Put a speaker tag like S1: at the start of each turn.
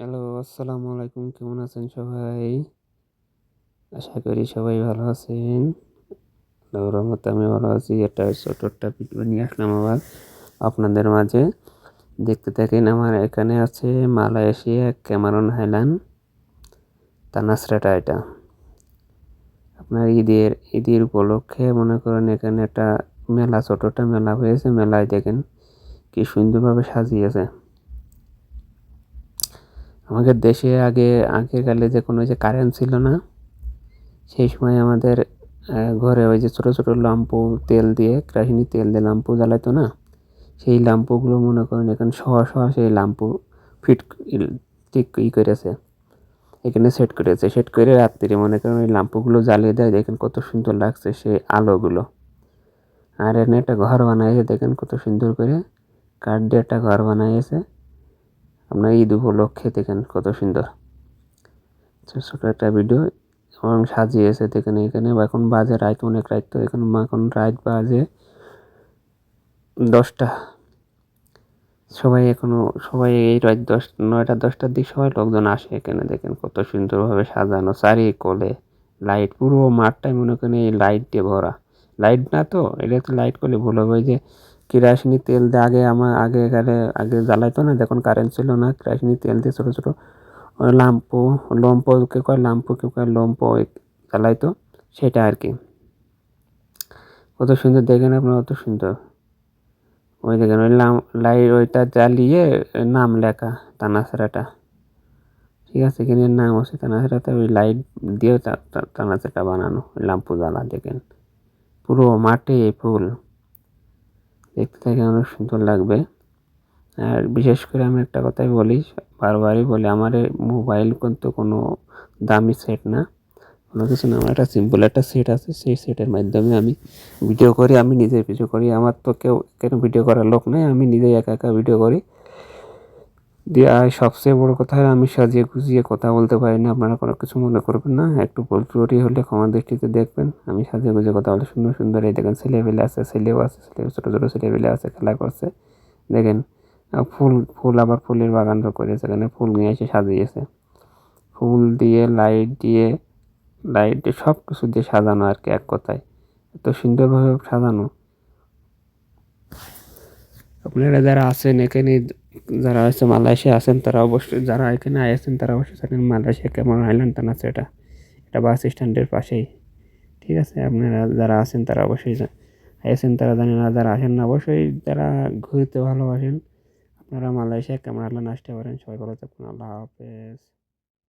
S1: Hello, আসসালামু আলাইকুম। কেমন আছেন সবাই? আশা করি সবাই ভালো আছেন। আল্লাহর রহমতে আমি ভালো আছি। ছোট্ট একটা ভিডিও নিয়ে আসলাম আবার আপনাদের মাঝে। দেখতে থাকেন। আমার এখানে আছে মালয়েশিয়া ক্যামেরন হাইল্যান্ড তানাসরাটা এটা। আপনার ঈদের উপলক্ষে মনে করেন এখানে একটা মেলা, ছোট একটা মেলা হয়েছে। মেলায় দেখেন কি সুন্দরভাবে সাজিয়েছে। আমাদের দেশে আগেকালে যে কোনো যে কারেন্ট ছিল না, সেই সময় আমাদের ঘরে ওই যে ছোট ছোট ল্যাম্পু তেল দিয়ে কেরোসিনের তেল দিয়ে ল্যাম্পু জ্বালাতো না, সেই ল্যাম্পুগুলো মনে করেন এখানে শহর সেই ল্যাম্পু ফিট ঠিক করেছে, এখানে সেট করে রাত্রি মনে করেন ওই ল্যাম্পুগুলো জ্বালিয়ে দেয়। দেখেন কত সুন্দর লাগছে সেই আলোগুলো। আর এখানে একটা ঘর বানাইছে, দেখেন কত সুন্দর করে কাঠ দিয়ে একটা ঘর বানাইছে। আপনার ঈদ উপলক্ষে দেখেন কত সুন্দর ছোট একটা ভিডিও এবং সাজিয়েছে। দেখেন এখানে এখন বাজে রাত, অনেক রাত, তো এখন রাত বাজে 10টা। সবাই এই রাত 9টা-10টার দিক সবাই লোকজন আসে এখানে। দেখেন কত সুন্দরভাবে সাজানো, চারিকোলে লাইট, পুরো মাঠটাই মনে করেন এই লাইট দিয়ে ভরা। লাইট না তো, এটা তো লাইট করলে ভুল হবে। ওই যে কেরোসিনের তেল দিয়ে আগে জ্বালাইতো না, যখন কারেন্ট ছিল না, কেরোসিনের তেল দিয়ে ছোট ছোট লম্প কেউ কয় লাম্পু, কেউ কয় লম্প জ্বালাইতো, সেটা আর কি। কত সুন্দর দেখেন আপনার, কত সুন্দর। ওই দেখেন ওই লাইট ওইটা জ্বালিয়ে নাম লেখা তানাসেরাটা, ঠিক আছে, এখানে নাম আছে তানাসেরাটা। ওই লাইট দিয়ে তানাসেরাটা বানানো, ল্যাম্পু জ্বালা। দেখেন পুরো মাঠে ফুল, দেখতে থেকে অনেক সুন্দর লাগবে। আর বিশেষ করে আমি একটা কথাই বলি, বারবারই বলি, আমার মোবাইল কিন্তু কোনো দামি সেট না, কোনো কিছু না। আমার একটা সিম্পল একটা সেট আছে, সেই সেটের মাধ্যমে আমি ভিডিও করি। আমি নিজে ভিডিও করি, আমার তো কেন ভিডিও করার লোক নেই, আমি নিজেই একা একা ভিডিও করি দিয়ে। আর সবচেয়ে বড় কথা, আমি সাজিয়ে গুজিয়ে কথা বলতে পারি না, আপনারা কোনো কিছু মনে করবেন না। একটু ভুল ত্রুটি হলে ক্ষমা দৃষ্টিতে দেখবেন। আমি সাজিয়ে গুজিয়ে কথা বলতে সুন্দর সুন্দর। এই দেখেন ছেলেপেলে আছে, ছেলেও আছে, ছোটো ছোটো ছেলেপেলে আছে, খেলা করছে। দেখেন ফুল আবার ফুলের বাগান করেছে, এখানে ফুল নিয়ে এসে সাজিয়েছে, ফুল দিয়ে লাইট দিয়ে সব কিছু দিয়ে সাজানো আর কি, এক কথায় এত সুন্দরভাবে সাজানো। আপনারা যারা আছেন এখানে, যারা আছে মালয়েশিয়া আছেন, তারা অবশ্যই, যারা এখানে আছেন তারা অবশ্যই জানেন মালয়েশিয়া ক্যামেরন হাইল্যান্ড আছে এটা। এটা বাস স্ট্যান্ডের পাশেই, ঠিক আছে। আপনারা যারা আছেন তারা অবশ্যই আছেন, তারা জানেন। আর যারা আসেন না, অবশ্যই যারা ঘুরতে ভালোবাসেন, আপনারা মালয়েশিয়া ক্যামেরন হাইল্যান্ড আসতে পারেন। সবাই ভালো থাকুন, আল্লাহ হাফেজ।